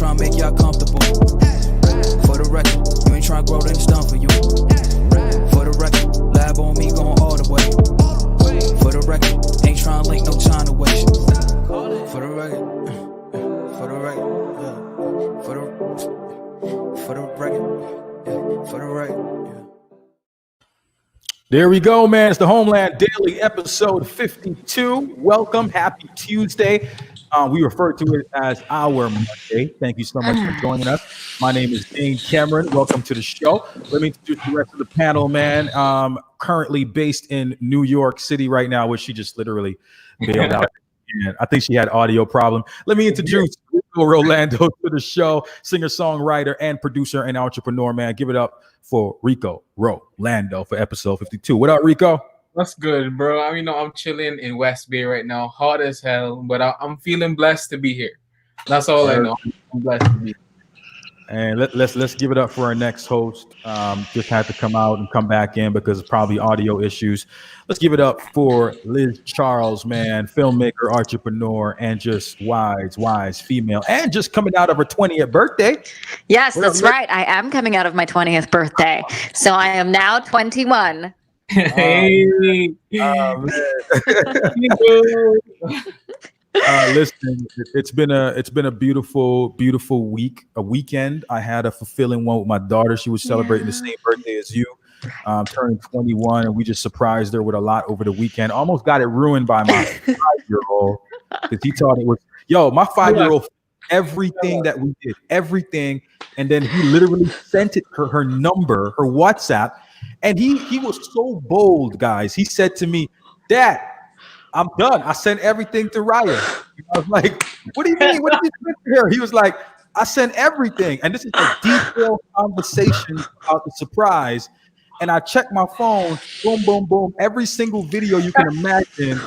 trying to make y'all comfortable. For the record, you ain't trying to grow, then it's done for you. For the record, lab on me going all the way. For the record, ain't trying to link, no time to waste. For the record, for the record, for the record, for the record. There we go, man. It's the Homeland Daily, episode 52. Welcome. Happy Tuesday. We refer to it as our Monday. Thank you so much for joining us. My name is Dane Cameron. Welcome to the show. Let me introduce the rest of the panel, man. Currently based in New York City right now, which she just literally bailed out. And I think she had audio problem. Let me introduce Rico Rolando to the show, singer-songwriter and producer and entrepreneur, man. Give it up for Rico Rolando for episode 52. What up, Rico? That's good, bro. I mean, I'm chilling in West Bay right now, hot as hell, but I'm feeling blessed to be here. That's all I know. I'm blessed to be here. And let's give it up for our next host. Just had to come out and come back in because of probably audio issues. Let's give it up for Liz Charles, man, filmmaker, entrepreneur, and just wise female, and just coming out of her 20th birthday. Yes, that's right. I am coming out of my 20th birthday, so I am now 21. Hey, listen, it's been a beautiful weekend. I had a fulfilling one with my daughter. She was celebrating the same birthday as you, turning 21, and we just surprised her with a lot over the weekend. Almost got it ruined by my 5-year-old because he thought it was my 5-year-old everything that we did, everything, and then he literally sent it her number, her WhatsApp, and he was so bold, guys. He said to me, "Dad, I'm done. I sent everything to Raya." I was like, "What do you mean? What did you send to her?" He was like, "I sent everything." And this is a detailed conversation about the surprise. And I checked my phone, boom, boom, boom, every single video you can imagine.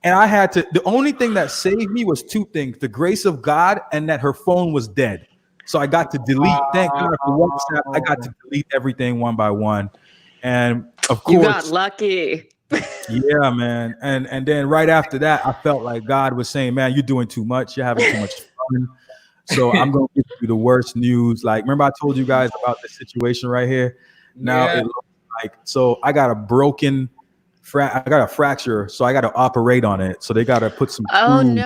And I had to, the only thing that saved me was two things: the grace of God and that her phone was dead. So I got to delete, thank God for WhatsApp. I got to delete everything one by one. And of course, you got lucky. Yeah, man. And then right after that, I felt like God was saying, "Man, you're doing too much. You're having too much fun." So I'm going to give you the worst news. Like, remember I told you guys about this situation right here? Now it looks like, so I got a fracture, so I got to operate on it. So they got to put some in the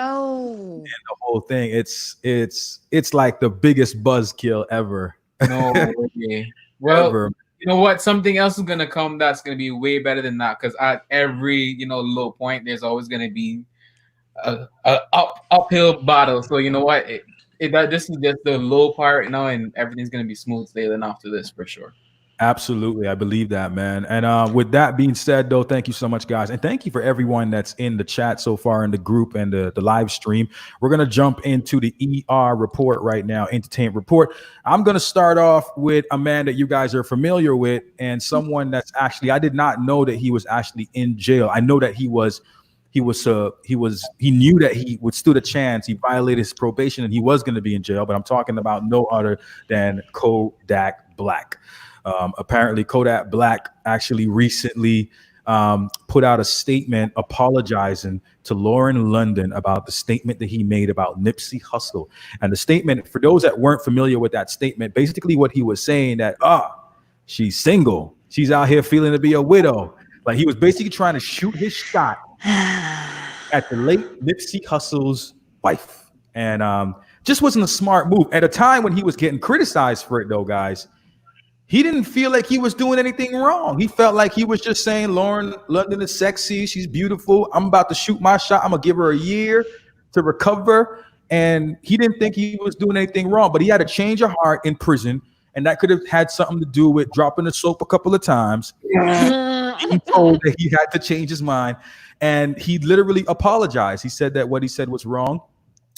whole thing. It's like the biggest buzzkill ever. No way. Well, ever. You know what? Something else is gonna come that's gonna be way better than that. Because at every low point, there's always gonna be a uphill battle. So you know what? This is just the low part now, and everything's gonna be smooth sailing after this for sure. Absolutely. I believe that, man. And with that being said, though, thank you so much, guys. And thank you for everyone that's in the chat so far in the group and the live stream. We're going to jump into the ER report right now, entertainment report. I'm going to start off with a man that you guys are familiar with and someone that's actually, I did not know that he was actually in jail. I know that he knew that he would stood a chance. He violated his probation and he was going to be in jail, but I'm talking about no other than Kodak Black. Apparently Kodak Black actually recently put out a statement apologizing to Lauren London about the statement that he made about Nipsey Hussle. And the statement, for those that weren't familiar with that statement, basically what he was saying that, she's single. She's out here feeling to be a widow. Like he was basically trying to shoot his shot at the late Nipsey Hussle's wife. And just wasn't a smart move. At a time when he was getting criticized for it though, guys, he didn't feel like he was doing anything wrong. He felt like he was just saying, Lauren London is sexy. She's beautiful. I'm about to shoot my shot. I'm going to give her a year to recover. And he didn't think he was doing anything wrong, but he had a change of heart in prison. And that could have had something to do with dropping the soap a couple of times. He told that he had to change his mind. And he literally apologized. He said that what he said was wrong.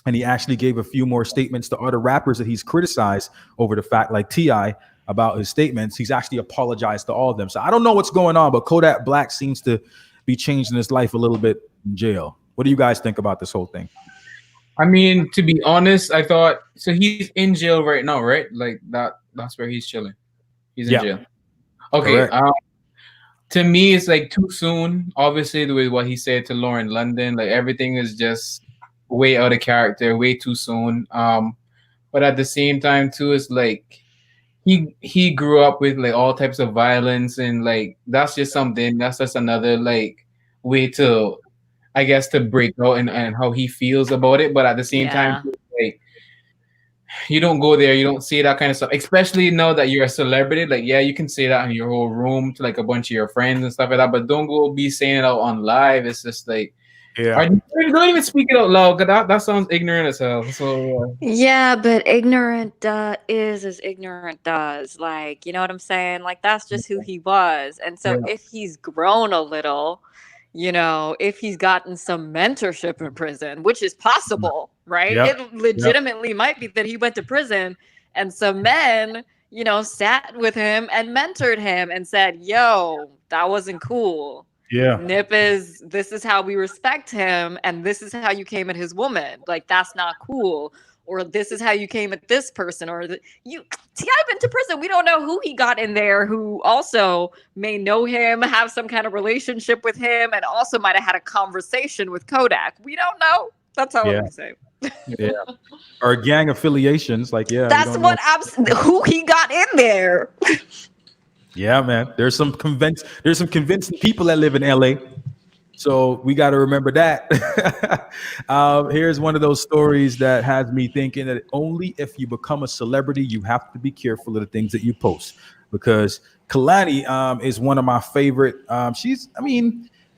And he actually gave a few more statements to other rappers that he's criticized over the fact, like T.I., about his statements. He's actually apologized to all of them. So I don't know what's going on, but Kodak Black seems to be changing his life a little bit in jail. What do you guys think about this whole thing? I mean, to be honest, I thought, so he's in jail right now, right? Like that's where he's chilling. He's in jail. Okay. To me, it's like too soon. Obviously, with what he said to Lauren London, like everything is just way out of character, way too soon. but at the same time too, it's like he grew up with like all types of violence, and like that's just something that's just another like way to, I guess, to break out and how he feels about it. But at the same time, Yeah. like you don't go there, you don't say that kind of stuff, especially now that you're a celebrity. Like, yeah, you can say that in your whole room to like a bunch of your friends and stuff like that, but don't go be saying it out on live. It's just like, Yeah. or don't even speak it out loud, because that sounds ignorant as hell. So Yeah, but ignorant is as ignorant does. Like, you know what I'm saying? Like, that's just who he was. And so, yeah, if he's grown a little, if he's gotten some mentorship in prison, which is possible, right? Yep. It legitimately might be that he went to prison and some men, sat with him and mentored him and said, yo, that wasn't cool. Yeah. This is how we respect him, and this is how you came at his woman. Like, that's not cool. Or this is how you came at this person. Or T.I. been to prison. We don't know who he got in there, who also may know him, have some kind of relationship with him, and also might have had a conversation with Kodak. We don't know. That's all Yeah. I'm saying. Yeah. Or gang affiliations. Like, yeah. That's what who he got in there. Yeah, man. There's some convincing people that live in LA. So we got to remember that. Here's one of those stories that has me thinking that only if you become a celebrity, you have to be careful of the things that you post. Because Kalani is one of my favorite.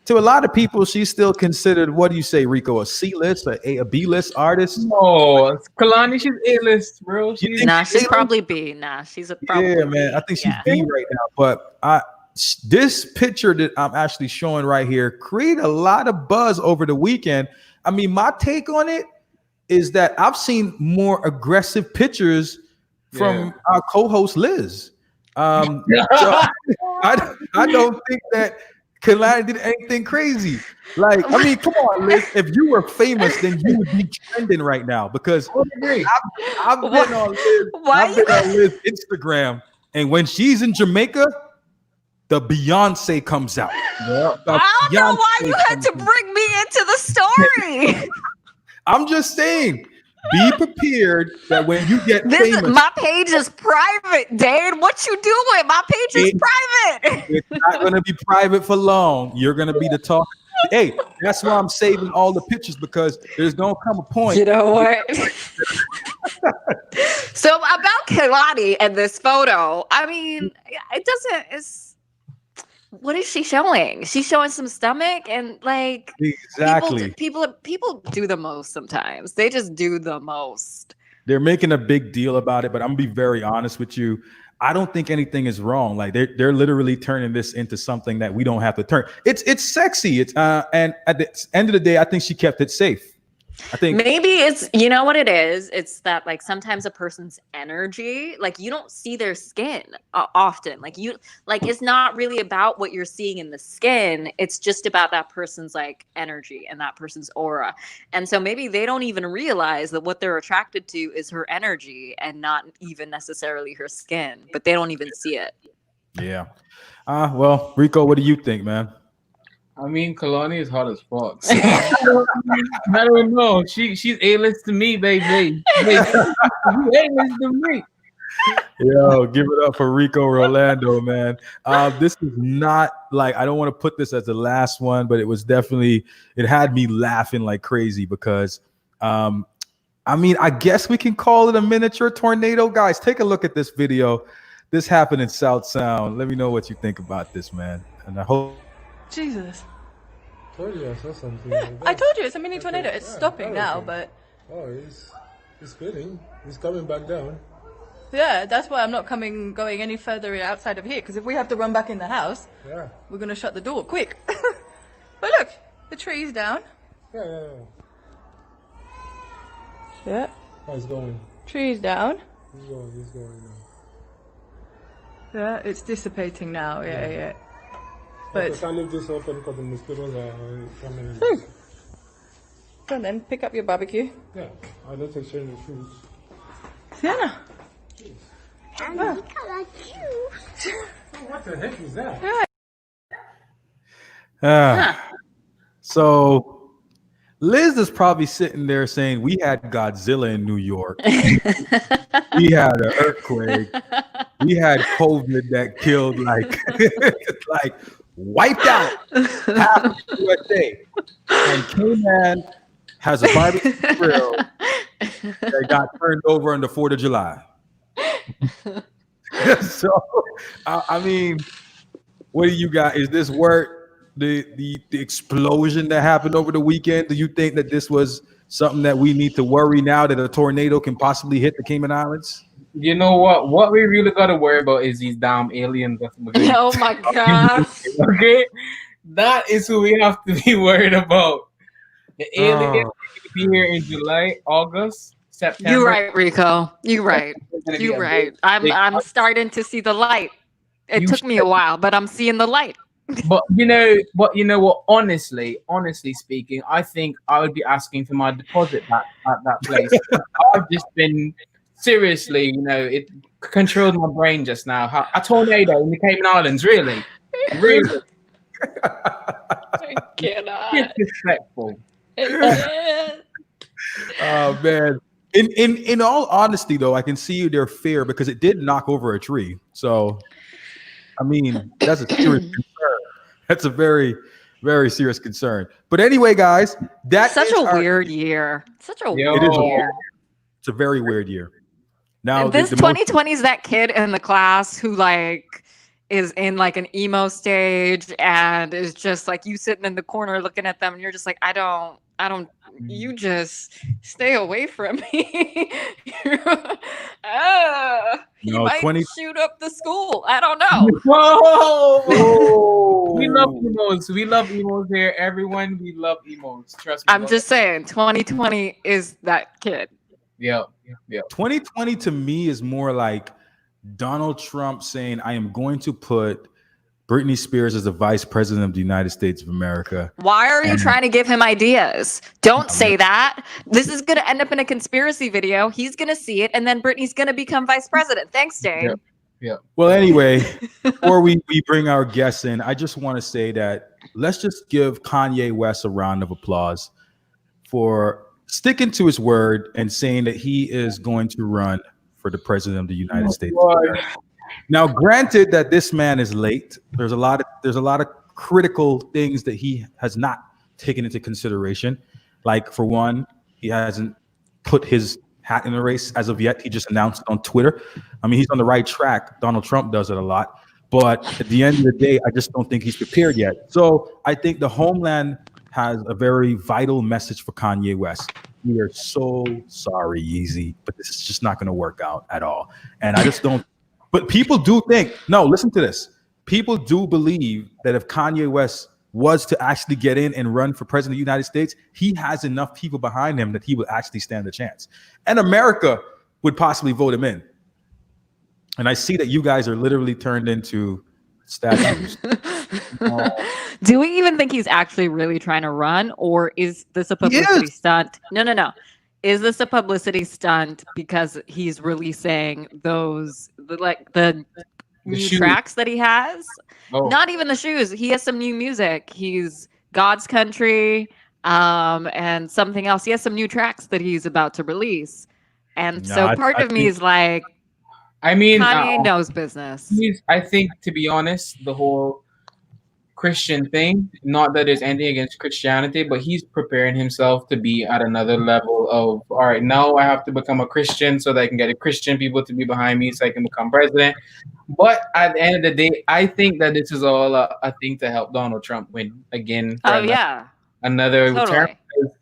To a lot of people, she's still considered, what do you say, Rico, a C-list, a B-list artist? no, Kalani, she's A-list, bro. She's She's probably B. She's probably yeah, man. B. I think she's B right now. But this picture that I'm actually showing right here created a lot of buzz over the weekend. I mean, my take on it is that I've seen more aggressive pictures from our co-host Liz. So I don't think that Kalani did anything crazy. Like, I mean, come on, Liz. If you were famous, then you would be trending right now, because I've been on Liz Instagram, and when she's in Jamaica, the Beyonce comes out. I don't know why you had to bring me into the story. I'm just saying, be prepared that when you get famous, my page is private, Dade. What you doing? My page is private. It's not going to be private for long. You're going to be the talk. Hey, that's why I'm saving all the pictures, because there's going to come a point. You know what? So about Kalani and this photo, I mean, what is she showing? She's showing some stomach, and like, exactly. People do the most sometimes. They just do the most. They're making a big deal about it, but I'm gonna be very honest with you. I don't think anything is wrong. Like, they're literally turning this into something that we don't have to turn. It's sexy. And at the end of the day, I think she kept it safe. I think maybe it's, you know what it is? It's that, like, sometimes a person's energy, like, you don't see their skin often. Like, it's not really about what you're seeing in the skin. It's just about that person's, like, energy and that person's aura. And so maybe they don't even realize that what they're attracted to is her energy and not even necessarily her skin, but they don't even see it. Yeah. Well, Rico, what do you think, man? I mean, Kalani is hot as fuck. So I don't know. She's A-list to me, baby. You A-list to me. Yo, give it up for Rico Rolando, man. This is not, like, I don't want to put this as the last one, but it had me laughing like crazy, because I mean, I guess we can call it a miniature tornado. Guys, take a look at this video. This happened in South Sound. Let me know what you think about this, man. And I hope. Jesus. Told you I saw something. Yeah, I told you it's a mini tornado. It's stopping now, but oh, it's spinning. It's coming back down. yeah, that's why I'm not going any further outside of here. Because if we have to run back in the house, we're gonna shut the door quick. But look, the tree's down. Yeah. Yeah. How it's going? Tree's down. It's going now. Yeah, it's dissipating now. Yeah. But I can't leave this open because the mosquitoes are coming in. Go on then, pick up your barbecue. Yeah, I don't take change of shoes. Sienna. What the heck is that? So Liz is probably sitting there saying, "We had Godzilla in New York. We had an earthquake. We had COVID that killed like wiped out half of the USA." And K-Man has a barbecue grill that got turned over on the 4th of July. So, I mean, what do you got? Is this worth the explosion that happened over the weekend? Do you think that this was something that we need to worry now that a tornado can possibly hit the Cayman Islands? You know what? What we really got to worry about is these damn aliens. Oh my gosh. Okay, that is who we have to be worried about. The aliens will be here in July, August, September. You're right, Rico. You're right. You're right. I'm starting to see the light. It took me a while, but I'm seeing the light. But you know what? Honestly speaking, I think I would be asking for my deposit back at that place. I've just been seriously, it controlled my brain just now. A tornado in the Cayman Islands, really? I cannot. Disrespectful. Oh man. In all honesty, though, I can see their fear because it did knock over a tree. So, I mean, that's a serious concern. That's a very, very serious concern. But anyway, guys, that's such a weird year. Such a weird year. It's a very weird year. Now, this 2020 is that kid in the class who is in like an emo stage and is just like you sitting in the corner looking at them and you're just like, I don't, you just stay away from me. He might shoot up the school. I don't know. Whoa! We love emos. We love emos here. Everyone, we love emos. Trust me. I'm just saying, 2020 is that kid. Yeah. 2020 to me is more like Donald Trump saying, I am going to put Britney Spears as the vice president of the United States of America. Why are you trying to give him ideas? Don't say that. This is going to end up in a conspiracy video. He's going to see it, and then Britney's going to become vice president. Thanks, Dane. Yeah. Well, anyway, before we bring our guests in, I just want to say that let's just give Kanye West a round of applause for sticking to his word and saying that he is going to run for the president of the United States of America. Now, granted that this man is late, there's a lot of critical things that he has not taken into consideration. Like, for one, he hasn't put his hat in the race as of yet. He just announced it on Twitter. I mean, he's on the right track. Donald Trump does it a lot. But at the end of the day, I just don't think he's prepared yet. So I think the Homeland has a very vital message for Kanye West. We are so sorry, Yeezy, but this is just not going to work out at all. And I just don't. But people do think, no, listen to this. People do believe that if Kanye West was to actually get in and run for president of the United States, he has enough people behind him that he would actually stand a chance. And America would possibly vote him in. And I see that you guys are literally turned into statues. Do we even think he's actually really trying to run, or is this a publicity stunt? No. Is this a publicity stunt because he's releasing the new tracks that he has? Oh. Not even the shoes. He has some new music. He's God's Country and something else. He has some new tracks that he's about to release. And so part of me is like, I mean, Kanye knows business. I think, to be honest, the whole Christian thing, not that there's anything against Christianity, but he's preparing himself to be at another level of, all right, now I have to become a Christian so that I can get the Christian people to be behind me so I can become president. But at the end of the day, I think that this is all a thing to help Donald Trump win again. Another term.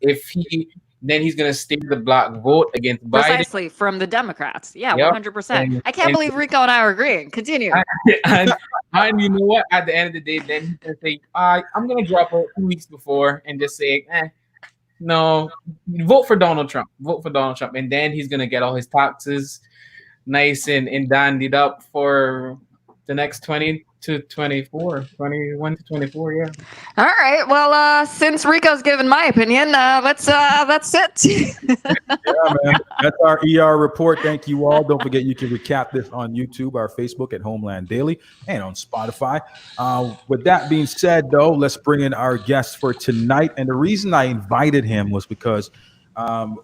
If then he's going to steer the black vote against Biden. Precisely, from the Democrats. Yeah, 100%. I can't believe Rico and I are agreeing. Continue. And you know what? At the end of the day, then he's going to say, I'm going to drop out 2 weeks before and just say, no, vote for Donald Trump. Vote for Donald Trump. And then he's going to get all his taxes nice and dandied up for the next 20 to 24, 21 to 24. Yeah. All right. Well, since Rico's given my opinion, that's it. Yeah, man. That's our ER report. Thank you all. Don't forget you can recap this on YouTube, our Facebook at Homeland Daily, and on Spotify. With that being said, though, let's bring in our guest for tonight. And the reason I invited him was because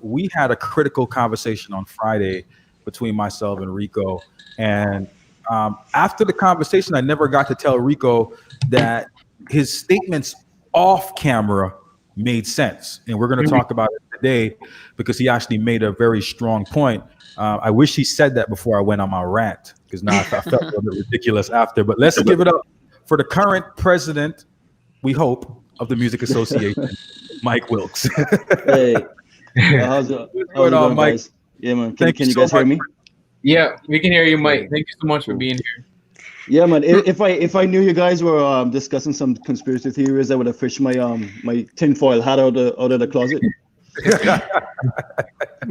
we had a critical conversation on Friday between myself and Rico. And after the conversation, I never got to tell Rico that his statements off camera made sense. And we're going to talk about it today because he actually made a very strong point. I wish he said that before I went on my rant, because now I felt a little bit ridiculous after. But let's give it up for the current president, we hope, of the Music Association, Mike Wilkes. Hey, how's it going, Mike? guys? Yeah, man. Thank Can you you so guys hear much me? Yeah, we can hear you, Mike. Thank you so much for being here. Yeah, man. If I knew you guys were discussing some conspiracy theories, I would have fished my my tinfoil hat out of the closet.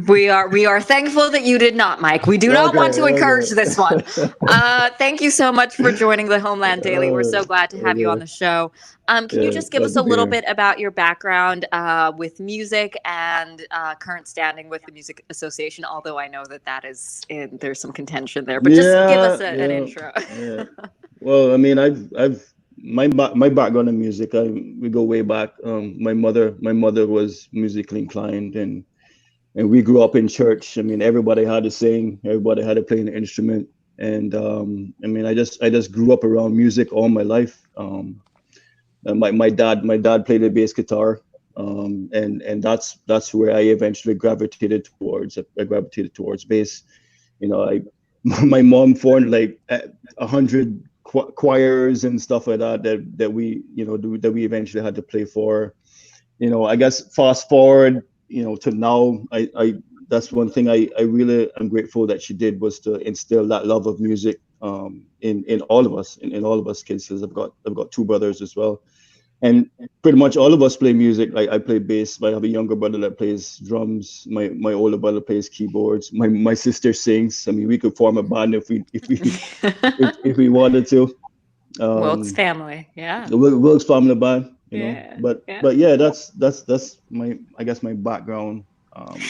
We are thankful that you did not, Mike. We do not want to encourage this one. Thank you so much for joining the Homeland Daily. We're so glad to have you on the show. Can you just give us a little bit about your background with music and current standing with the Music Association? Although I know that is there's some contention there, but just give us an intro. Yeah. Well, I mean, I've my background in music. We go way back. My mother was musically inclined, and we grew up in church. I mean, everybody had to sing, everybody had to play an instrument, and I mean, I just grew up around music all my life. And my dad played the bass guitar, and that's where I eventually gravitated towards. I gravitated towards bass. You know, my mom formed like 100 choirs and stuff like that we eventually had to play for. You know, I guess fast forward, you know, to now, I that's one thing I really am grateful that she did, was to instill that love of music in all of us, in all of us kids. I've got two brothers as well, and pretty much all of us play music. Like, I play bass, but I have a younger brother that plays drums. My older brother plays keyboards. My sister sings. I mean, we could form a band if if we wanted to. Wilkes family, yeah. The Wilkes family band, you know. Yeah, But yeah. but yeah, that's my, I guess, my background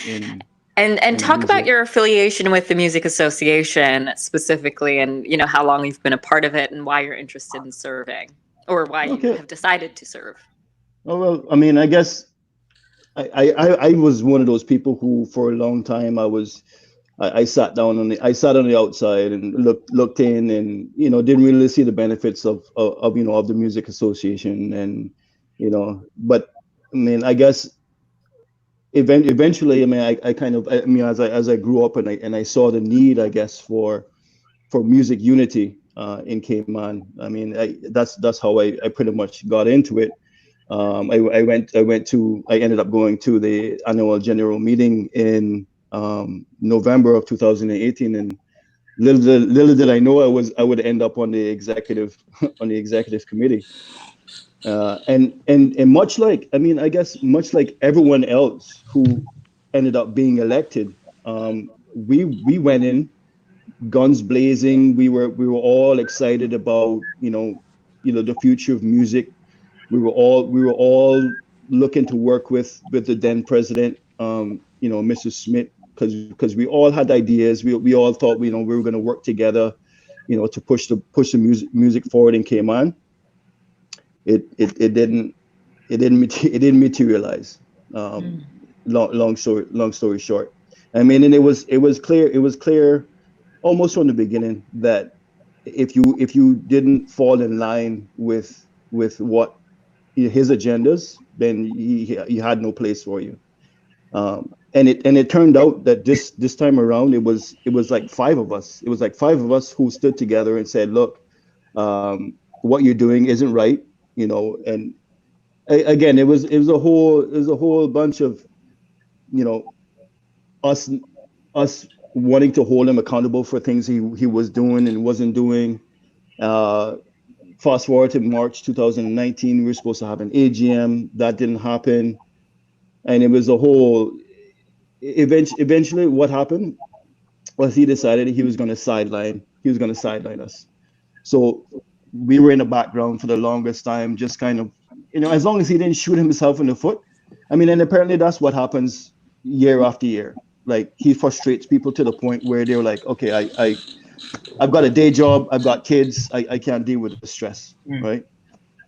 in. And talk music. about your affiliation with the Music Association specifically, and you know how long you've been a part of it, and why you're interested in serving, or why you have decided to serve. Oh, well, I mean, I guess I was one of those people who, for a long time, I sat on the outside and looked in, and you know, didn't really see the benefits of the Music Association, and you know, but I mean, I guess eventually, I mean, I mean, as I grew up and I saw the need, I guess, for music unity in CAYMAN. I mean, that's how I pretty much got into it. I ended up going to the annual general meeting in November of 2018, and little did I know I would end up on the executive committee. And much like, I mean, I guess much like everyone else who ended up being elected, we went in guns blazing. We were all excited about the future of music. We were all looking to work with the then president, Mr. Smith, because we all had ideas. We all thought we were going to work together, to push the music forward in CAYMAN. It didn't materialize. Long story short. I mean, and it was clear almost from the beginning that if you didn't fall in line with what his agendas, then he had no place for you. And it turned out that this time around it was like five of us. It was like five of us who stood together and said, look, what you're doing isn't right. And again, it was a whole bunch of, us wanting to hold him accountable for things he was doing and wasn't doing. Fast forward to March 2019, we were supposed to have an AGM. That didn't happen, and it was a whole. Eventually, what happened was he decided he was going to sideline us. So we were in the background for the longest time, just kind of, as long as he didn't shoot himself in the foot. I mean, and apparently that's what happens year after year. Like, he frustrates people to the point where they're like, okay, I've got a day job, I've got kids, I can't deal with the stress, right?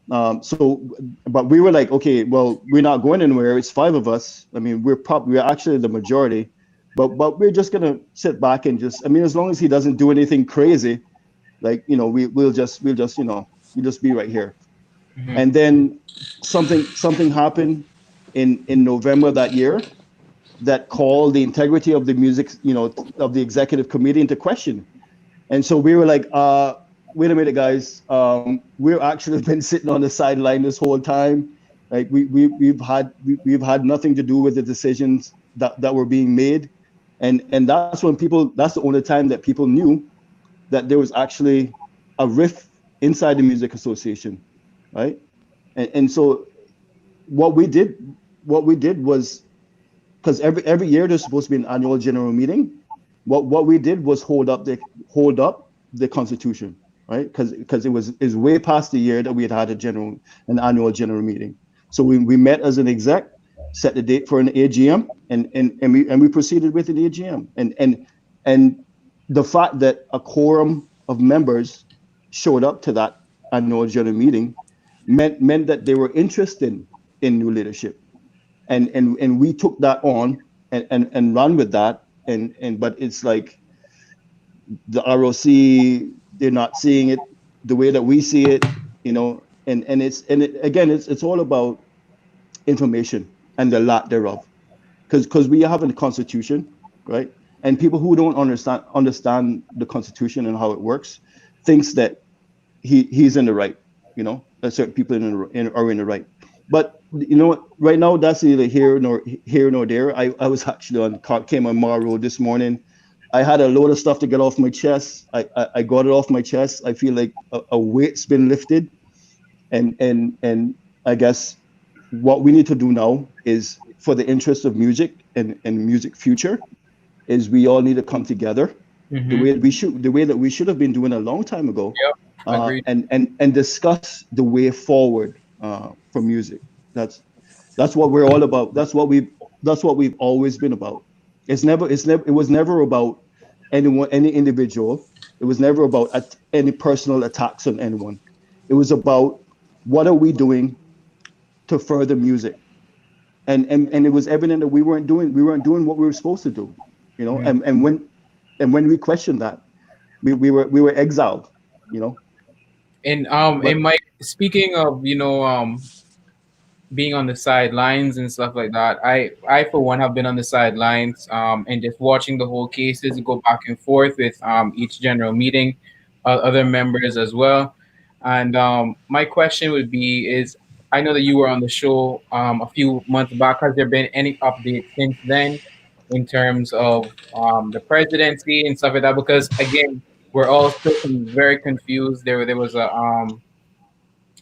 But we were like, okay, well, we're not going anywhere. It's 5 of us. I mean, we're actually the majority, but we're just gonna sit back and just, I mean, as long as he doesn't do anything crazy, like, we'll just be right here. And then something happened in November that year that called the integrity of the music, of the executive committee into question. And so we were like, wait a minute, guys. We've actually been sitting on the sideline this whole time. Like, we've had nothing to do with the decisions that were being made. And that's the only time that people knew that there was actually a rift inside the music association, right? And so what we did was, because every year there's supposed to be an annual general meeting. What we did was hold up the Constitution, right? Because it was way past the year that we had an annual general meeting. So we met as an exec, set the date for an AGM, and we proceeded with an AGM. And the fact that a quorum of members showed up to that annual general meeting meant that they were interested in new leadership, and we took that on and ran with that. But it's like, the ROC, they're not seeing it the way that we see it, it's all about information and the lack thereof, because we have a constitution, right? And people who don't understand the Constitution and how it works thinks that he's in the right, that certain people are in the right. But right now, that's neither here nor there. I was actually on CAYMAN Mar Road this morning. I had a load of stuff to get off my chest. I got it off my chest. I feel like a weight's been lifted, and I guess what we need to do now is, for the interest of music and music future, is we all need to come together the way that we should have been doing a long time ago. Yep, and discuss the way forward for music. That's what we're all about. That's what we've always been about. It was never about any individual. It was never about any personal attacks on anyone. It was about, what are we doing to further music? And it was evident that we weren't doing what we were supposed to do, and when we questioned that, we were exiled, And Mike, speaking of being on the sidelines and stuff like that, I for one have been on the sidelines and just watching the whole cases go back and forth with each general meeting, other members as well. And my question would be is, I know that you were on the show a few months back. Has there been any update since then in terms of the presidency and stuff like that? Because again, we're all still very confused. There was a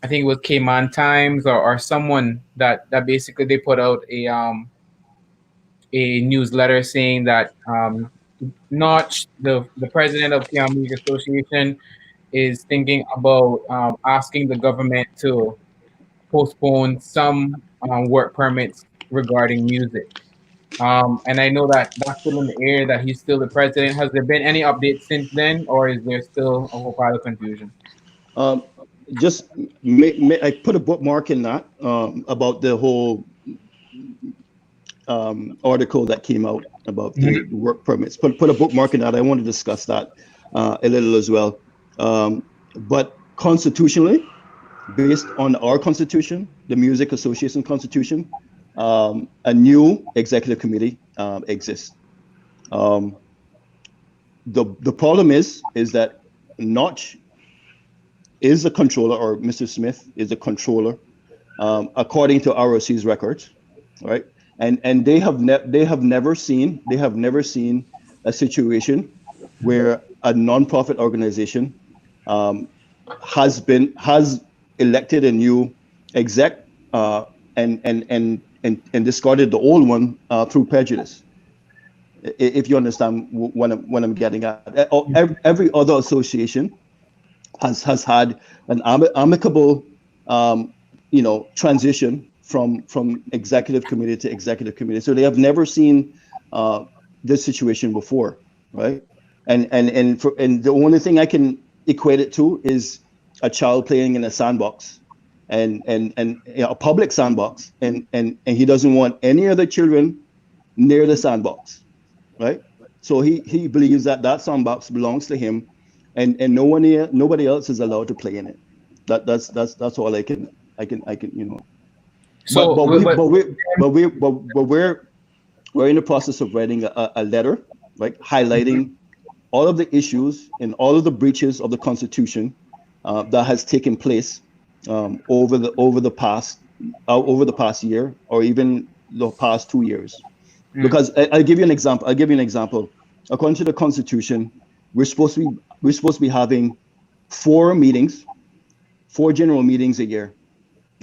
I think it was CAYMAN Times or someone that basically they put out a newsletter saying that Notch, the president of Piano Music Association, is thinking about asking the government to postpone some work permits regarding music. And I know that that's still in the air, that he's still the president. Has there been any updates since then, or is there still a whole pile of confusion? Just I put a bookmark in that about the whole article that came out about the work permits. Put a bookmark in that. I want to discuss that a little as well. But constitutionally, based on our constitution, the Music Association Constitution, a new executive committee exists. The problem is that Notch is a controller, or Mr. Smith is a controller, according to ROC's records, right? And they have never seen a situation where a nonprofit organization has elected a new exec and discarded the old one through prejudice. If you understand what I'm getting at, every other association has had an amicable transition from executive committee to executive committee. So they have never seen this situation before, right? And the only thing I can equate it to is a child playing in a sandbox, and a public sandbox, and he doesn't want any other children near the sandbox, right? So he believes that sandbox belongs to him, and nobody else is allowed to play in it. That's all I can. So, we're in the process of writing a letter, right, highlighting all of the issues and all of the breaches of the Constitution that has taken place over the past year, or even the past 2 years. Because I'll give you an example. According to the Constitution, we're supposed to be having 4 general meetings a year,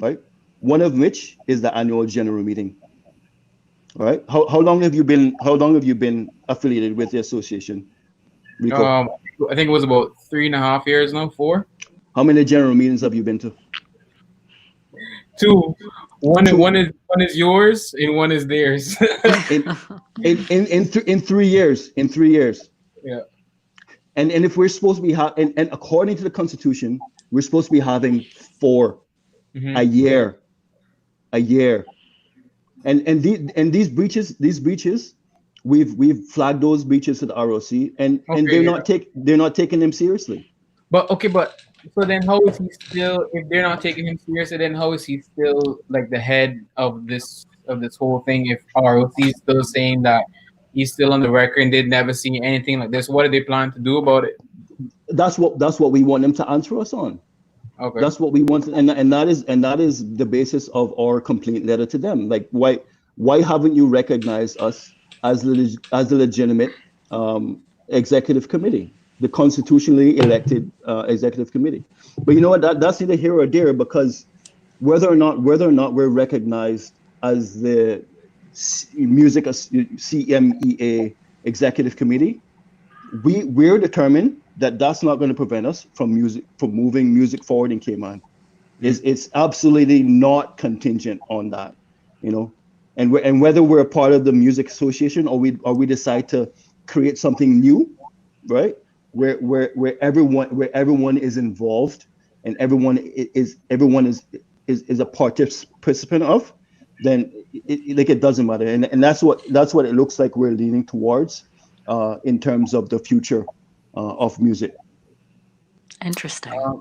right? One of which is the annual general meeting. All right. How long have you been affiliated with the association, Rico? I think it was about 3.5 years now. 4. How many general meetings have you been to? 2. One is yours and one is theirs. in 3 years. In 3 years. Yeah. And if we're supposed to be and according to the Constitution, we're supposed to be having 4 a year. And these breaches, we've flagged those breaches to the ROC, and they're not taking them seriously. But so then how is he still, if they're not taking him seriously, then how is he still like the head of this whole thing if ROC is still saying that he's still on the record and they'd never seen anything like this? What do they plan to do about it? That's what we want them to answer us on. Okay. That's what we want, and that is the basis of our complaint letter to them. Like, why haven't you recognized us as the legitimate executive committee, the constitutionally elected executive committee? But you know what? That's neither here or there, because whether or not we're recognized as the music CMEA executive committee, we're determined that that's not going to prevent us from moving music forward in Cayman. It's absolutely not contingent on that, and whether we're a part of the music association or we decide to create something new, right, where everyone is involved and everyone is a participant of, then it doesn't matter, and that's what it looks like we're leaning towards in terms of the future of music. Interesting. I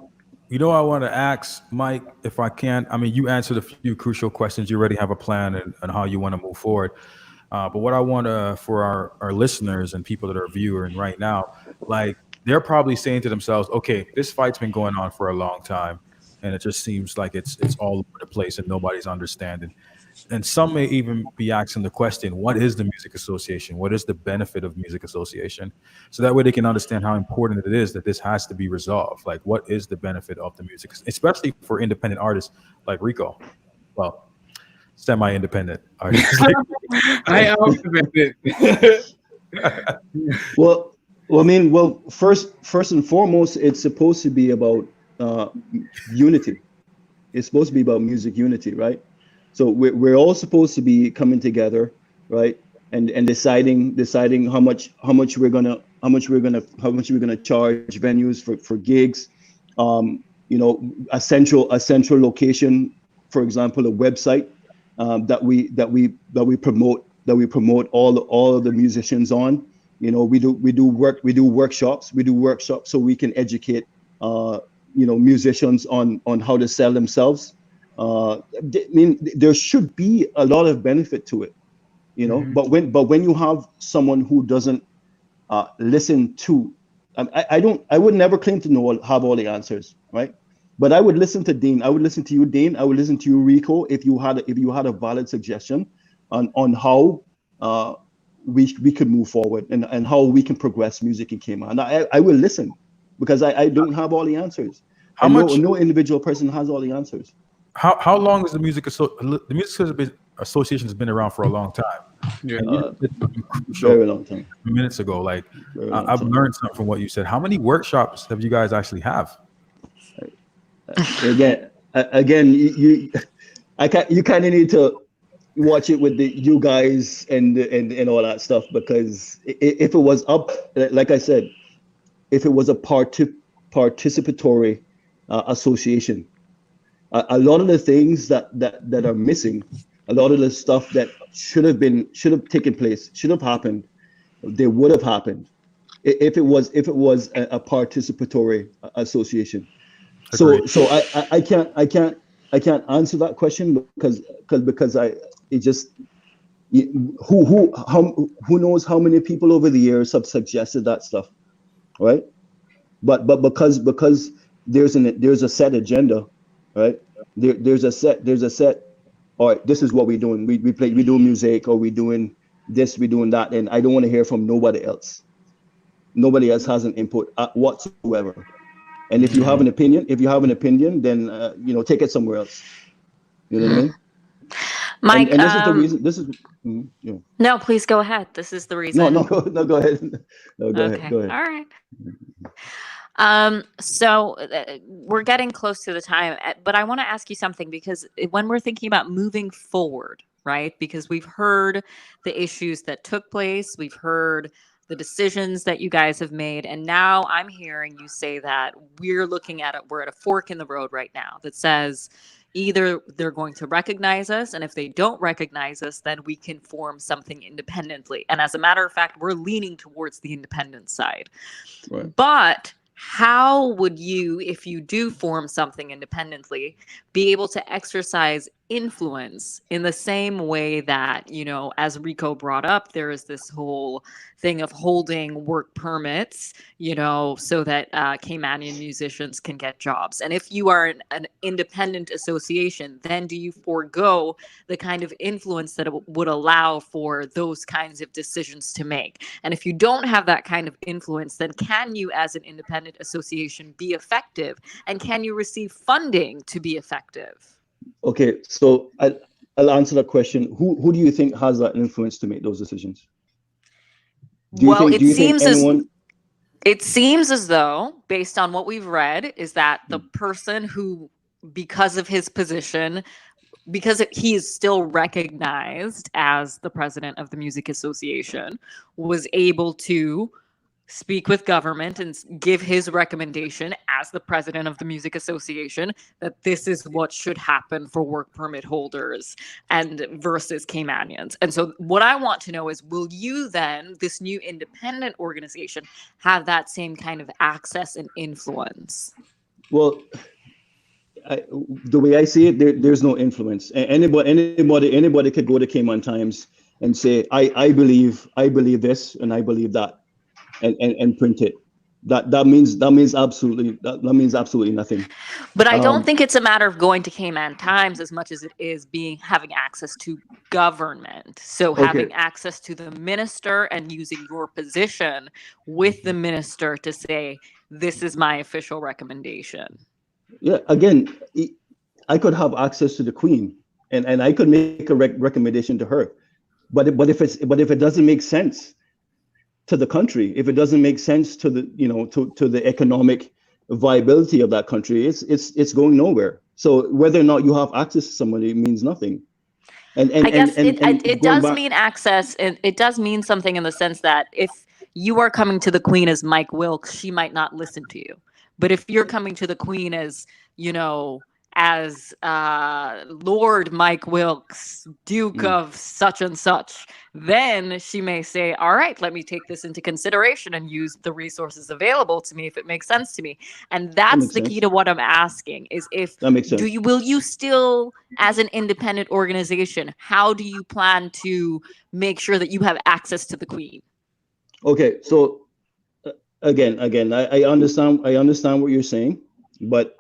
want to ask Mike, if I can. I mean, you answered a few crucial questions. You already have a plan and how you want to move forward. But what I want to, for our listeners and people that are viewing right now, like, they're probably saying to themselves, okay, this fight's been going on for a long time, and it just seems like it's all over the place and nobody's understanding. And some may even be asking the question, what is the Music Association? What is the benefit of Music Association? So that way they can understand how important it is that this has to be resolved. Like, what is the benefit of the music, especially for independent artists like Rico? Well, semi-independent artists. I am independent. Well, first and foremost, it's supposed to be about unity. It's supposed to be about music unity, right? So we're all supposed to be coming together, right, and deciding how much we're gonna charge venues for gigs, a central location, for example, a website that we promote all of the musicians on. We do workshops so we can educate musicians on how to sell themselves. I mean, there should be a lot of benefit to it, but when you have someone who doesn't listen to, I would never claim to have all the answers, right? But I would listen to Dean. I would listen to you, Dean. I would listen to you, Rico, if you had a valid suggestion on how we could move forward and how we can progress music in Cayman. I will listen, because I don't have all the answers. No individual person has all the answers. How long is the Music Association has been around for a long time? Yeah. Very long time. Minutes ago, like, I've learned something from what you said. How many workshops have you guys actually have? Again, you kind of need to watch it with you guys and all that stuff, because if it was up, like I said, if it was a participatory association, a lot of the things that are missing, a lot of the stuff that should have taken place, should have happened, they would have happened if it was a participatory association. Agreed. So I can't answer that question because it just, who knows how many people over the years have suggested that stuff, right? But because there's a set agenda, right? There's a set. All right, this is what we're doing. We do music, or we doing this, we doing that, and I don't want to hear from nobody else. Nobody else has an input whatsoever. And if you have an opinion, then take it somewhere else. You know what I mean? Mike, and this is the reason. This is no, please go ahead. This is the reason. No, go ahead. No, go Okay. ahead. Go ahead. All right. So we're getting close to the time, but I want to ask you something, because when we're thinking about moving forward, right? Because we've heard the issues that took place, we've heard the decisions that you guys have made, and now I'm hearing you say that we're at a fork in the road right now that says either they're going to recognize us, and if they don't recognize us, then we can form something independently. And as a matter of fact, we're leaning towards the independent side. Right. But how would you, if you do form something independently, be able to exercise influence in the same way that, as Rico brought up, there is this whole thing of holding work permits, so that CAYMANian musicians can get jobs. And if you are an independent association, then do you forego the kind of influence that it would allow for those kinds of decisions to make? And if you don't have that kind of influence, then can you, as an independent association, be effective? And can you receive funding to be effective? Okay, so I'll answer that question. Who do you think has that influence to make those decisions? It seems as though, based on what we've read, is that the person who, because of his position, because he is still recognized as the president of the Music Association, was able to speak with government and give his recommendation as the president of the Music Association that this is what should happen for work permit holders and versus CAYMANians. And so what I want to know is, will you then, this new independent organization, have that same kind of access and influence? Well, the way I see it, there's no influence. Anybody could go to CAYMAN Times and say, I believe this and I believe that. And print it. That means absolutely nothing. But I don't think it's a matter of going to CAYMAN Times as much as it is having access to government. So having access to the minister and using your position with the minister to say, this is my official recommendation. Yeah, again, I could have access to the Queen and I could make a recommendation to her. But if it doesn't make sense to the country, if it doesn't make sense to the to the economic viability of that country, it's going nowhere. So whether or not you have access to somebody means nothing. And I guess it does mean access, and it does mean something in the sense that if you are coming to the Queen as Mike Wilkes, she might not listen to you. But if you're coming to the Queen as as Lord Mike Wilkes, Duke of such and such, then she may say, all right, let me take this into consideration and use the resources available to me if it makes sense to me. And that's the key to what I'm asking is, if that makes sense. Will you still, as an independent organization, how do you plan to make sure that you have access to the Queen? Okay, so again, I understand what you're saying, but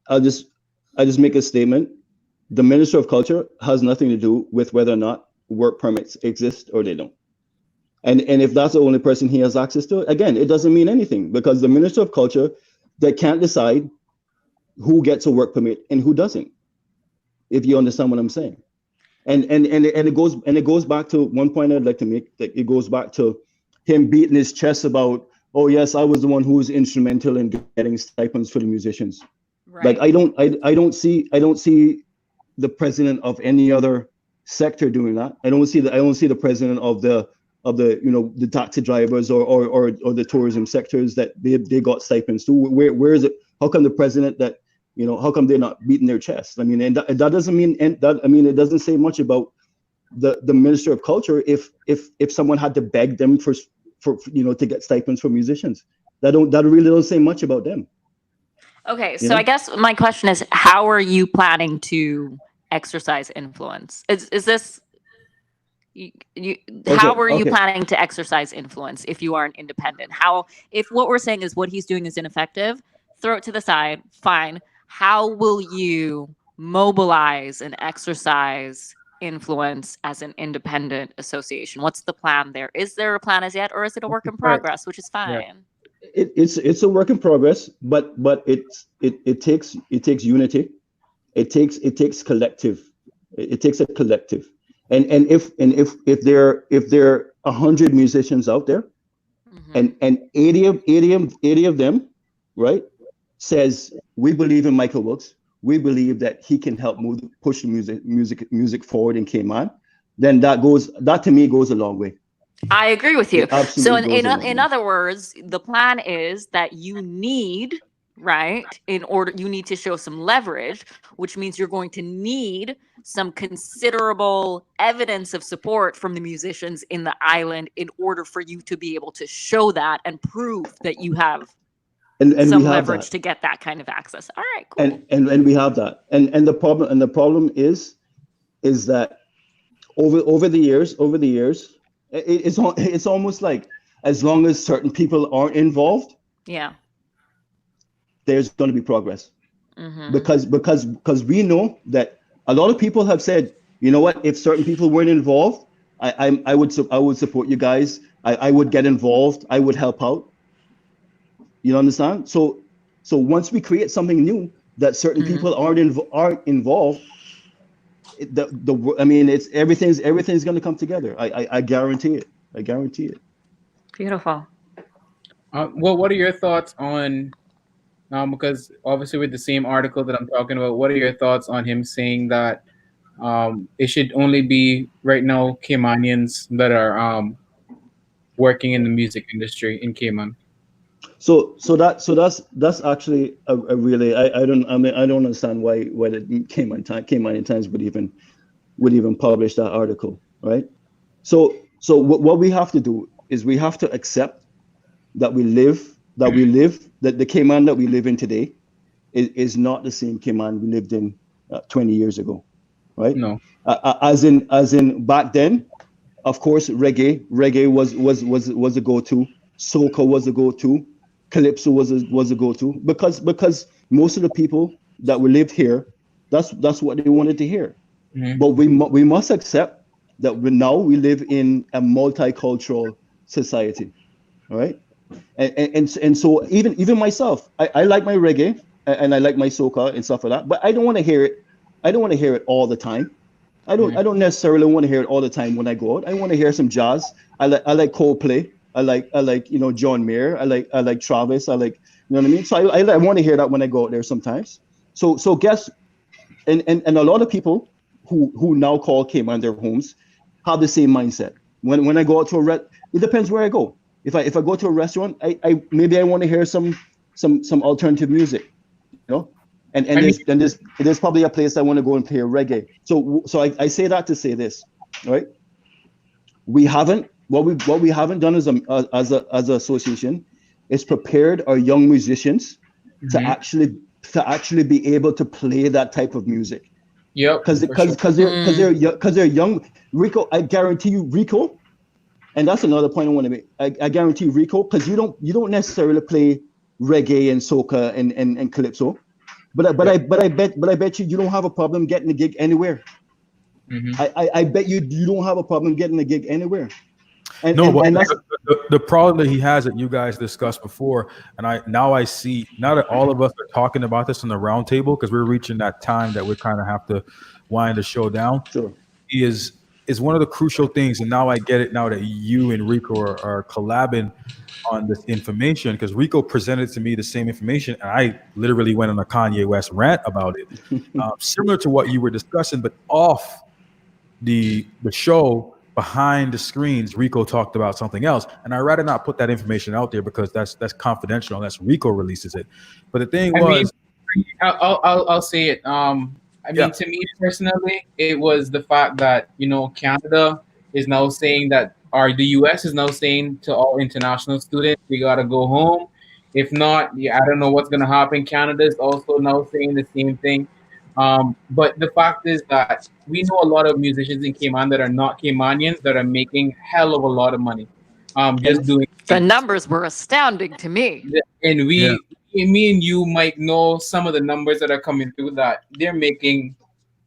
I'll just make a statement. The Minister of Culture has nothing to do with whether or not work permits exist or they don't. And if that's the only person he has access to, again, it doesn't mean anything, because the Minister of Culture, they can't decide who gets a work permit and who doesn't, if you understand what I'm saying. And it goes back to one point I'd like to make, that it goes back to him beating his chest about, oh yes, I was the one who was instrumental in getting stipends for the musicians. Like I don't see the president of any other sector doing that. I don't see the president of the the taxi drivers or the tourism sectors that they got stipends to. Where is it? How come the president that how come they're not beating their chest? I mean, and that doesn't mean, and that, I mean, it doesn't say much about the minister of culture if someone had to beg them for to get stipends for musicians. That really don't say much about them. Okay, so I guess my question is, how are you planning to exercise influence? Is this how are you planning to exercise influence if you are an independent? How, if what we're saying is what he's doing is ineffective, throw it to the side, fine. How will you mobilize and exercise influence as an independent association? What's the plan there? Is there a plan as yet, or is it a work in progress, which is fine? Yeah. It's a work in progress, but it takes unity. It takes collective. It takes a collective. And if there are 100 musicians out there, and 80 of them, right, says we believe in Michael Wilkes, we believe that he can help push the music forward in Cayman, then that to me goes a long way. I agree with you. So in other words, the plan is that you need, right, you need to show some leverage, which means you're going to need some considerable evidence of support from the musicians in the island in order for you to be able to show that and prove that you have some leverage to get that kind of access. All right, cool. And we have that. And the problem is that over the years, it's almost like as long as certain people aren't involved, there's going to be progress. Because we know that a lot of people have said, you know what, if certain people weren't involved, I would support you guys. I would get involved. I would help out. You understand? So once we create something new that certain people aren't involved, I mean, it's everything's going to come together. I guarantee it. I guarantee it. Beautiful. Well, what are your thoughts on? Because obviously with the same article that I'm talking about, what are your thoughts on him saying that it should only be right now Caymanians that are working in the music industry in Cayman? So that's actually a really I don't understand why the Caymanian Times would even publish that article, right? So what we have to do is we have to accept that the Cayman that we live in today is not the same Cayman we lived in 20 years ago, right? No. As in back then, of course, reggae was a go-to, soca was a go-to, calypso was a go-to, because most of the people that lived here, that's what they wanted to hear. But we must accept that now we live in a multicultural society, all right? And so even myself, I like my reggae and I like my soca and stuff like that, but I don't want to hear it. I don't want to hear it all the time. I don't necessarily want to hear it all the time when I go out. I want to hear some jazz. I like Coldplay. I like John Mayer. I like Travis. I like, you know what I mean? So I want to hear that when I go out there sometimes. So guess, and a lot of people who now call Cayman their homes have the same mindset. When I go out to it depends where I go. If I go to a restaurant, I maybe I want to hear some alternative music, you know, and there's probably a place I want to go and play reggae. So I say that to say this, right? What we haven't done as an association is prepared our young musicians to actually be able to play that type of music. Yeah, because they're young. Rico, I guarantee you, Rico. And that's another point I want to make. I guarantee Rico, because you don't necessarily play reggae and soca and calypso, but I bet you don't have a problem getting a gig anywhere. I bet you don't have a problem getting a gig anywhere. And the problem that he has that you guys discussed before, and I see now that all of us are talking about this on the round table, because we're reaching that time that we kind of have to wind the show down. Sure. Is one of the crucial things, and now I get it now that you and Rico are collabing. on this information because Rico presented to me the same information, and I literally went on a Kanye West rant about it, similar to what you were discussing, but off the show behind the screens. Rico talked about something else, and I'd rather not put that information out there because that's confidential unless Rico releases it. But the thing was, I'll say it. I mean, to me personally, it was the fact that Canada is now saying that, or the U.S. is now saying to all international students, we gotta go home. If not, I don't know what's gonna happen. Canada is also now saying the same thing. But the fact is that we know a lot of musicians in Cayman that are not Caymanians that are making hell of a lot of money. Just doing the numbers were astounding to me. And me and you might know some of the numbers that are coming through that they're making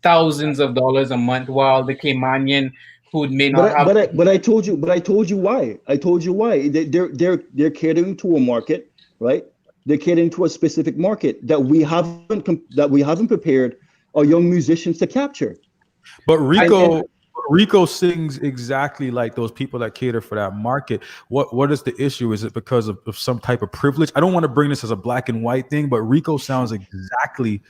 thousands of dollars a month, while the Caymanian who may not have. But I told you why. I told you why. They're catering to a market, right? They're catering to a specific market that we haven't prepared our young musicians to capture. But Rico sings exactly like those people that cater for that market. What is the issue? Is it because of some type of privilege? I don't want to bring this as a black and white thing, but Rico sounds exactly,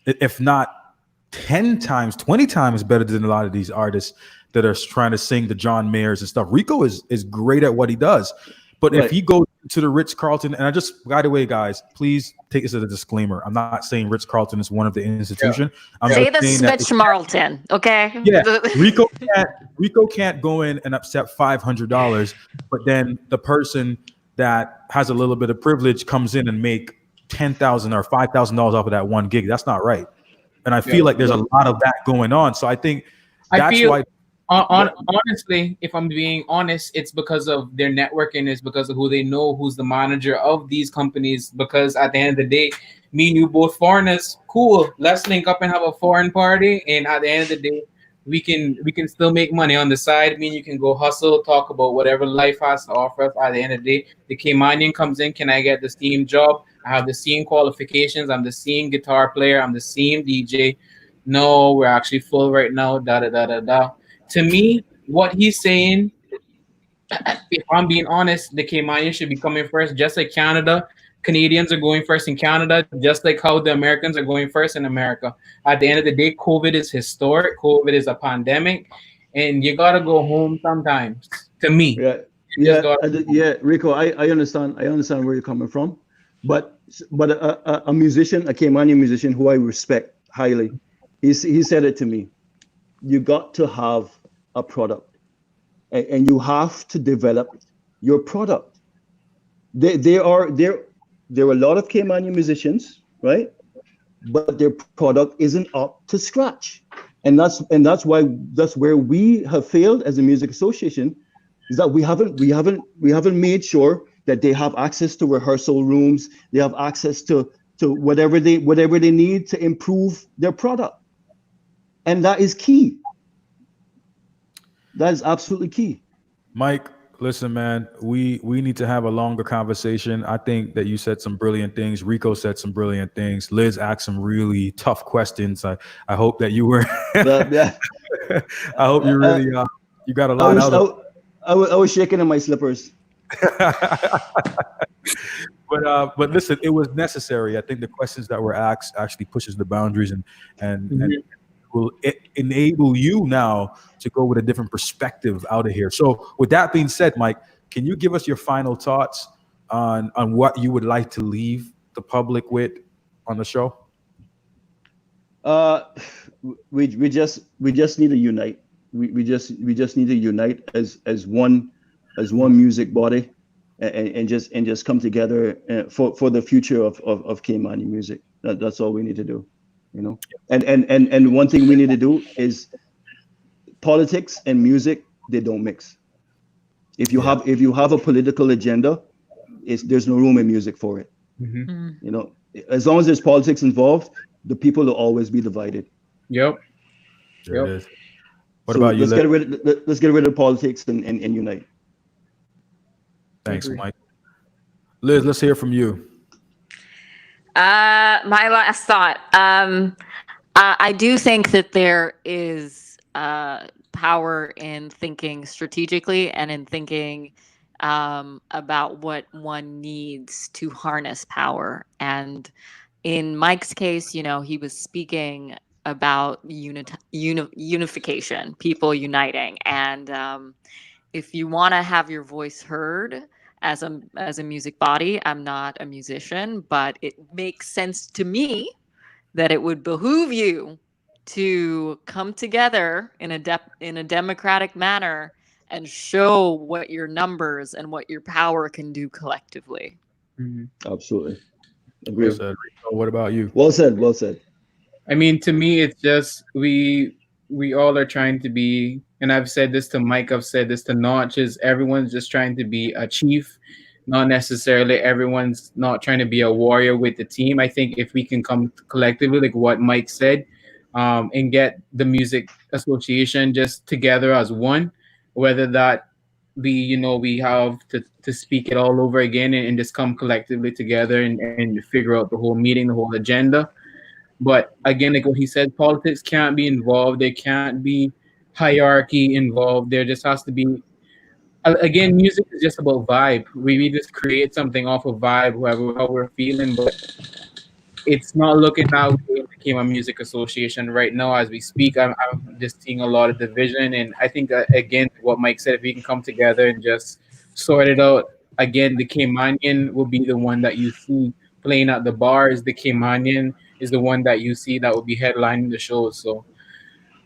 if not 10 times, 20 times better than a lot of these artists that are trying to sing the John Mayers and stuff. Rico is great at what he does. But if he goes to the Ritz-Carlton, and I just, by the way, guys, please take this as a disclaimer. I'm not saying Ritz-Carlton is one of the institution. I'm Say the Smith-Marlton, okay? Yeah, Rico can't go in and accept $500, but then the person that has a little bit of privilege comes in and make $10,000 or $5,000 off of that one gig. That's not right. And I feel like there's a lot of that going on. So I think that's why. Honestly, if I'm being honest, it's because of their networking. It's because of who they know, who's the manager of these companies. Because at the end of the day, me and you both foreigners, cool. Let's link up and have a foreign party. And at the end of the day, we can still make money on the side. I mean, you can go hustle, talk about whatever life has to offer us. At the end of the day, the Caymanian comes in. Can I get the same job? I have the same qualifications. I'm the same guitar player. I'm the same DJ. No, we're actually full right now. Da da da da da. To me, what he's saying, if I'm being honest, the Caymanians should be coming first, just like Canada. Canadians are going first in Canada, just like how the Americans are going first in America. At the end of the day, COVID is historic. COVID is a pandemic, and you gotta go home sometimes. To me, Rico, I understand where you're coming from, but a musician, a Caymanian musician who I respect highly, he said it to me. You got to have a product, and you have to develop your product. There are a lot of Caymanian musicians, right? But their product isn't up to scratch, and that's where we have failed as a music association, is that we haven't made sure that they have access to rehearsal rooms, they have access to whatever they need to improve their product. And that is key. That is absolutely key. Mike, listen, man, we need to have a longer conversation. I think that you said some brilliant things. Rico said some brilliant things. Liz asked some really tough questions. I hope that you were. I hope you really you got a lot out of it. I was shaking in my slippers. But listen, it was necessary. I think the questions that were asked actually pushes the boundaries and will enable you now to go with a different perspective out of here. So with that being said, Mike, can you give us your final thoughts on what you would like to leave the public with on the show? We just need to unite. We just need to unite as one music body and just come together for the future of Caymanian music. That's all we need to do. And one thing we need to do is politics and music, they don't mix. If you have a political agenda, there's no room in music for it. As long as there's politics involved, the people will always be divided. Yep. There it is. What about you? Let's get rid of politics and unite. Thanks, Mike. Liz, let's hear from you. My last thought. I do think that there is power in thinking strategically and in thinking about what one needs to harness power. And in Mike's case, you know, he was speaking about unification, people uniting. And if you want to have your voice heard as a music body, I'm not a musician, but it makes sense to me that it would behoove you to come together in a democratic manner and show what your numbers and what your power can do collectively. Absolutely. Well Agree. said. Rico, what about you? Well said. Well said. I mean, to me, it's just we all are trying to be, and I've said this to Mike, I've said this to Notch, is everyone's just trying to be a chief, not necessarily everyone's not trying to be a warrior with the team. I think if we can come collectively, like what Mike said, and get the music association just together as one, whether that be, you know, we have to speak it all over again and just come collectively together and figure out the whole meeting, the whole agenda. But again, like what he said, politics can't be involved. There can't be hierarchy involved. There just has to be, again, music is just about vibe. We just create something off of vibe, whoever how we're feeling. But it's not looking that way in the CAYMAN Music Association right now as we speak. I'm just seeing a lot of division, and I think again, what Mike said, if we can come together and just sort it out, again, the Caymanian will be the one that you see playing at the bars. The Caymanian is the one that you see that will be headlining the shows. So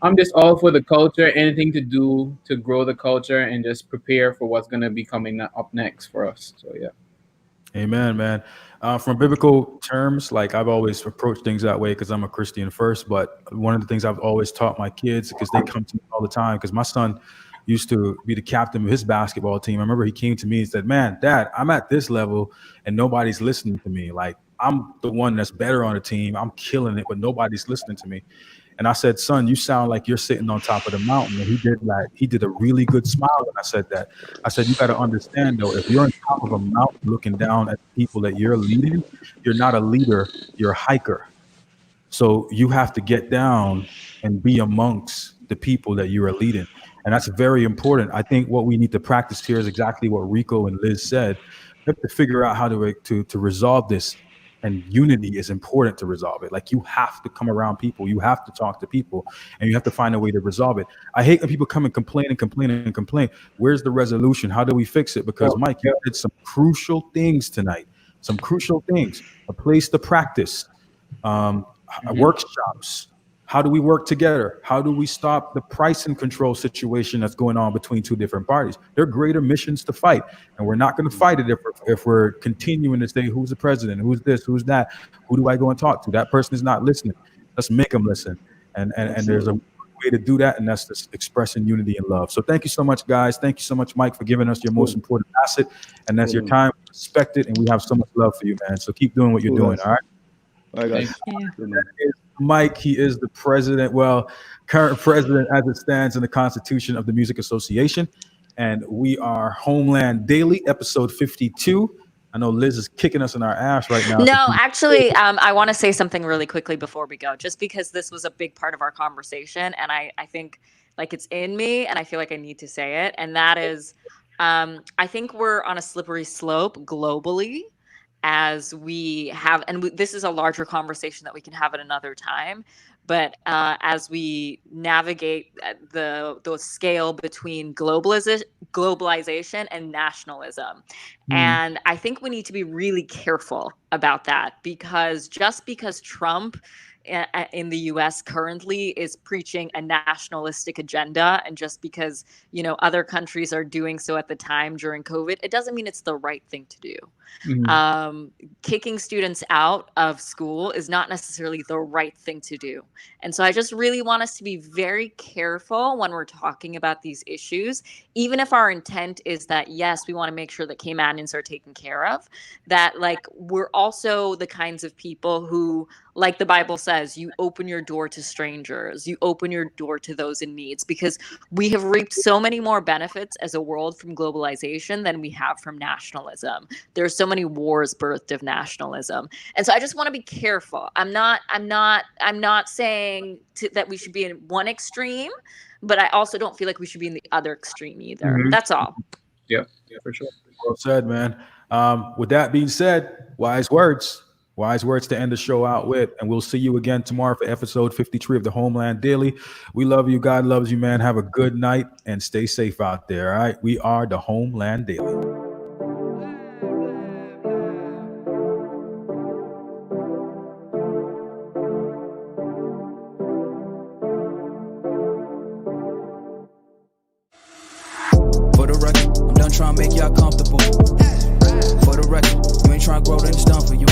I'm just all for the culture, anything to do to grow the culture and just prepare for what's going to be coming up next for us. So yeah. Amen, man. From biblical terms, like I've always approached things that way because I'm a Christian first. But one of the things I've always taught my kids, because they come to me all the time, because my son used to be the captain of his basketball team. I remember he came to me and said, "Man, Dad, I'm at this level and nobody's listening to me. Like I'm the one that's better on the team. I'm killing it, but nobody's listening to me." And I said, "Son, you sound like you're sitting on top of the mountain." And he did a really good smile when I said that. I said, "You got to understand though, if you're on top of a mountain looking down at the people that you're leading, you're not a leader, you're a hiker. So you have to get down and be amongst the people that you are leading." And that's very important. I think what we need to practice here is exactly what Rico and Liz said. We have to figure out how to resolve this. And unity is important to resolve it. Like you have to come around people, you have to talk to people, and you have to find a way to resolve it. I hate when people come and complain and complain and complain. Where's the resolution? How do we fix it? Because Mike, you did some crucial things tonight. Some crucial things. A place to practice. Workshops. How do we work together? How do we stop the price and control situation that's going on between two different parties? There are greater missions to fight, and we're not going to fight it if we're continuing to say who's the president, who's this, who's that, who do I go and talk to? That person is not listening. Let's make them listen, and there's a way to do that, and that's just expressing unity and love. So thank you so much, guys. Thank you so much, Mike, for giving us your most important asset, and that's your time. Respect it, and we have so much love for you, man. So keep doing what you're doing. All right. All right, guys. Mike, he is the president, current president as it stands in the Constitution of the Music Association. And we are Homeland Daily, episode 52. I know Liz is kicking us in our ass right now. No, actually, I want to say something really quickly before we go, just because this was a big part of our conversation. And I think like it's in me and I feel like I need to say it. And that is, I think we're on a slippery slope globally as we have, and this is a larger conversation that we can have at another time, but as we navigate the scale between globalization and nationalism. And I think we need to be really careful about that, because just because Trump in the US currently is preaching a nationalistic agenda, and just because, you know, other countries are doing so at the time during COVID, it doesn't mean it's the right thing to do. Kicking students out of school is not necessarily the right thing to do. And so I just really want us to be very careful when we're talking about these issues, even if our intent is that, yes, we want to make sure that Caymanians are taken care of, that like we're also the kinds of people who, like the Bible says, you open your door to strangers, you open your door to those in needs, because we have reaped so many more benefits as a world from globalization than we have from nationalism. There's so many wars birthed of nationalism. And so I just want to be careful. I'm not saying that we should be in one extreme, but I also don't feel like we should be in the other extreme either. That's all. Yeah, for sure. Well said, man. With that being said, wise words to end the show out with. And we'll see you again tomorrow for episode 53 of the Homeland Daily. We love you. God loves you, man. Have a good night and stay safe out there. All right. We are the Homeland Daily. For the record, I'm done trying to make y'all comfortable. For the record, you ain't trying to grow, then it's done for you.